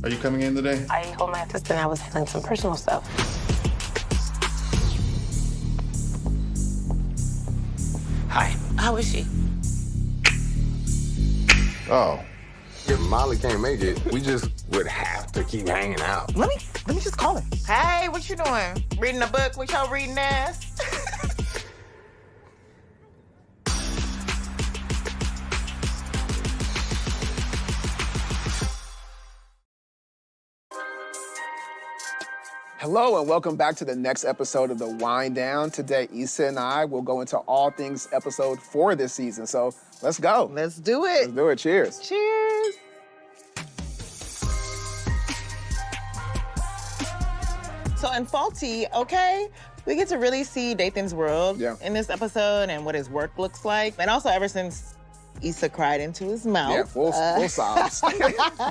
Are you coming in today? I told my assistant I was handling some personal stuff. Hi. How is she? Oh. If Molly can't make it, we just would have to keep hanging out. Let me just call her. Hey, what you doing? Reading a book with your reading ass? Hello and welcome back to the next episode of The Wind Down. Today, Issa and I will go into all things episode 4 this season. So let's go. Let's do it. Let's do it. Cheers. Cheers. So in Faulty, okay, we get to really see Nathan's world in this episode and what his work looks like. And also ever since Issa cried into his mouth. Yeah, full sobs.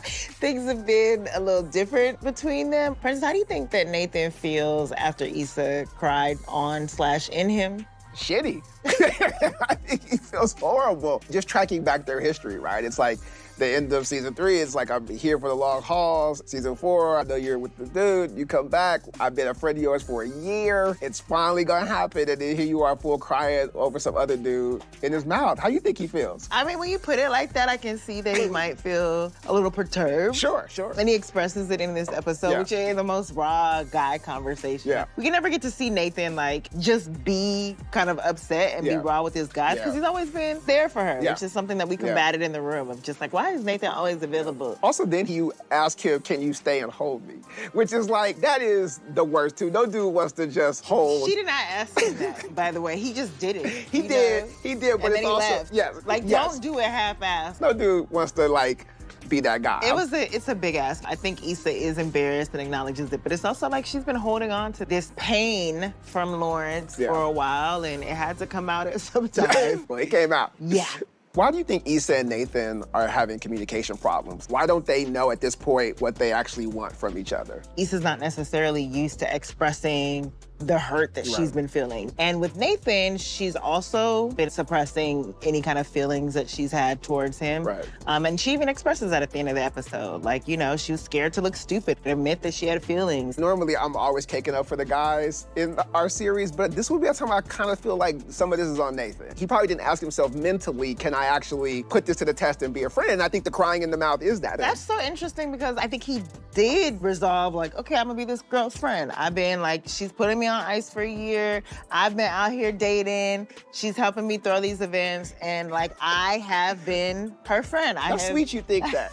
Things have been a little different between them. Princess, how do you think that Nathan feels after Issa cried on/in him? Shitty. I think he feels horrible. Just tracking back their history, right? It's like the end of season 3, it's like I'm here for the long hauls. Season 4, I know you're with the dude. You come back. I've been a friend of yours for a year. It's finally gonna happen, and then here you are full crying over some other dude in his mouth. How you think he feels? I mean, when you put it like that, I can see that he might feel a little perturbed. Sure. And he expresses it in this episode, which is the most raw guy conversation. Yeah. We can never get to see Nathan, like, just be kind of upset and be raw with his guys, because he's always been there for her, which is something that we combated in the room of just like, why is Nathan always available? Also, then you ask him, can you stay and hold me? Which is like, that is the worst, too. No dude wants to just hold. She did not ask him that, by the way. He just did it. He did, but and it's then he also, left. Like, don't do it half-assed. No dude wants to, like, be that guy. It's a big ask. I think Issa is embarrassed and acknowledges it, but it's also like she's been holding on to this pain from Lawrence for a while, and it had to come out at some time. Well, it came out. Yeah. Why do you think Issa and Nathan are having communication problems? Why don't they know at this point what they actually want from each other? Issa's not necessarily used to expressing the hurt that she's been feeling. And with Nathan, she's also been suppressing any kind of feelings that she's had towards him. Right. And she even expresses that at the end of the episode. Like, you know, she was scared to look stupid and admit that she had feelings. Normally, I'm always caking up for the guys in our series, but this will be a time I kind of feel like some of this is on Nathan. He probably didn't ask himself mentally, can I actually put this to the test and be a friend? And I think the crying in the mouth is that. That's so interesting because I think he did resolve, like, okay, I'm gonna be this girl's friend. I've been like, she's putting me on ice for a year. I've been out here dating. She's helping me throw these events. And like, I have been her friend. How sweet you think that.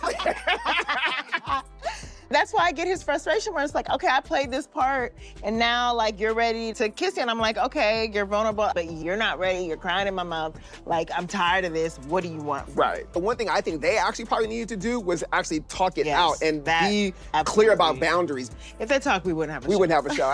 That's why I get his frustration where it's like, okay, I played this part and now like you're ready to kiss you. And I'm like, okay, you're vulnerable, but you're not ready. You're crying in my mouth. Like, I'm tired of this. What do you want? Right. The one thing I think they actually probably needed to do was actually talk it out and be absolutely clear about boundaries. If they talked, we wouldn't have a show. We wouldn't have a show.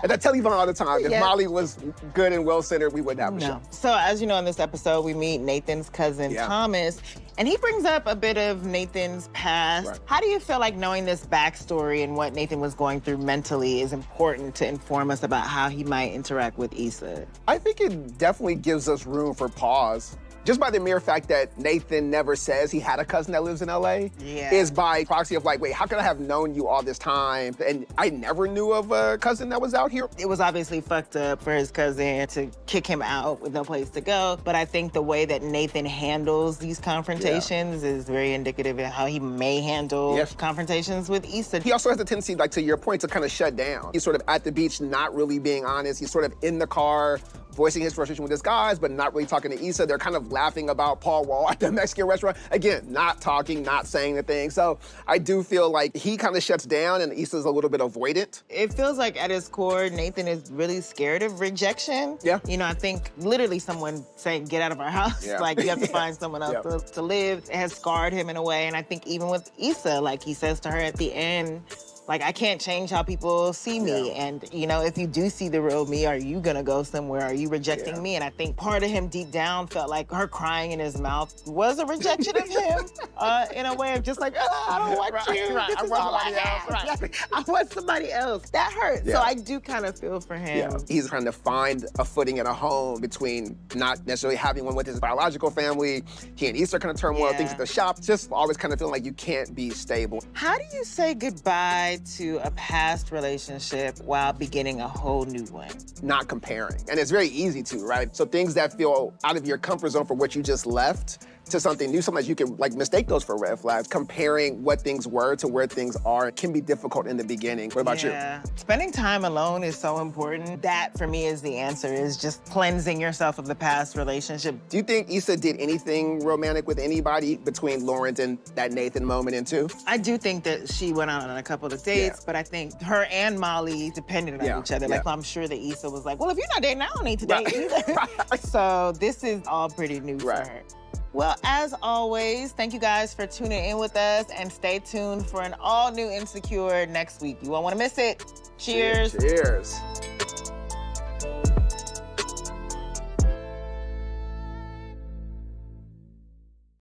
And I tell Yvonne all the time, if Molly was good and well-centered, we wouldn't have a show. So as you know, in this episode, we meet Nathan's cousin, Thomas, and he brings up a bit of Nathan's past. Right. How do you feel like knowing this backstory and what Nathan was going through mentally is important to inform us about how he might interact with Issa? I think it definitely gives us room for pause. Just by the mere fact that Nathan never says he had a cousin that lives in LA is by proxy of like, wait, how could I have known you all this time? And I never knew of a cousin that was out here. It was obviously fucked up for his cousin to kick him out with no place to go. But I think the way that Nathan handles these confrontations is very indicative of how he may handle confrontations with Issa. He also has a tendency, like to your point, to kind of shut down. He's sort of at the beach, not really being honest. He's sort of in the car, voicing his frustration with his guys, but not really talking to Issa. They're kind of laughing about Paul Wall at the Mexican restaurant. Again, not talking, not saying the thing. So I do feel like he kind of shuts down and Issa's a little bit avoidant. It feels like at his core, Nathan is really scared of rejection. Yeah. You know, I think literally someone saying, get out of our house. Like, you have to find someone else to live. It has scarred him in a way. And I think even with Issa, like he says to her at the end, Like, I can't change how people see me. Yeah. And, you know, if you do see the real me, are you gonna go somewhere? Are you rejecting me? And I think part of him deep down felt like her crying in his mouth was a rejection of him in a way of just like, I don't want you. Right. This I is want all I somebody else. have. Right. Exactly. I want somebody else. That hurt. Yeah. So I do kind of feel for him. Yeah. He's trying to find a footing in a home between not necessarily having one with his biological family. He and Issa are kind of turmoil, things at the shop, just always kind of feeling like you can't be stable. How do you say goodbye to a past relationship while beginning a whole new one? Not comparing. And it's very easy to, right? So things that feel out of your comfort zone for what you just left to something new, sometimes you can like mistake those for red flags. Comparing what things were to where things are can be difficult in the beginning. What about you? Spending time alone is so important. That for me is the answer, is just cleansing yourself of the past relationship. Do you think Issa did anything romantic with anybody between Lawrence and that Nathan moment in two? I do think that she went out on a couple of dates, but I think her and Molly depended on each other. Like, I'm sure that Issa was like, well, if you're not dating, I don't need to date either. So this is all pretty new for her. Well, as always, thank you guys for tuning in with us, and stay tuned for an all-new Insecure next week. You won't want to miss it. Cheers. Cheers.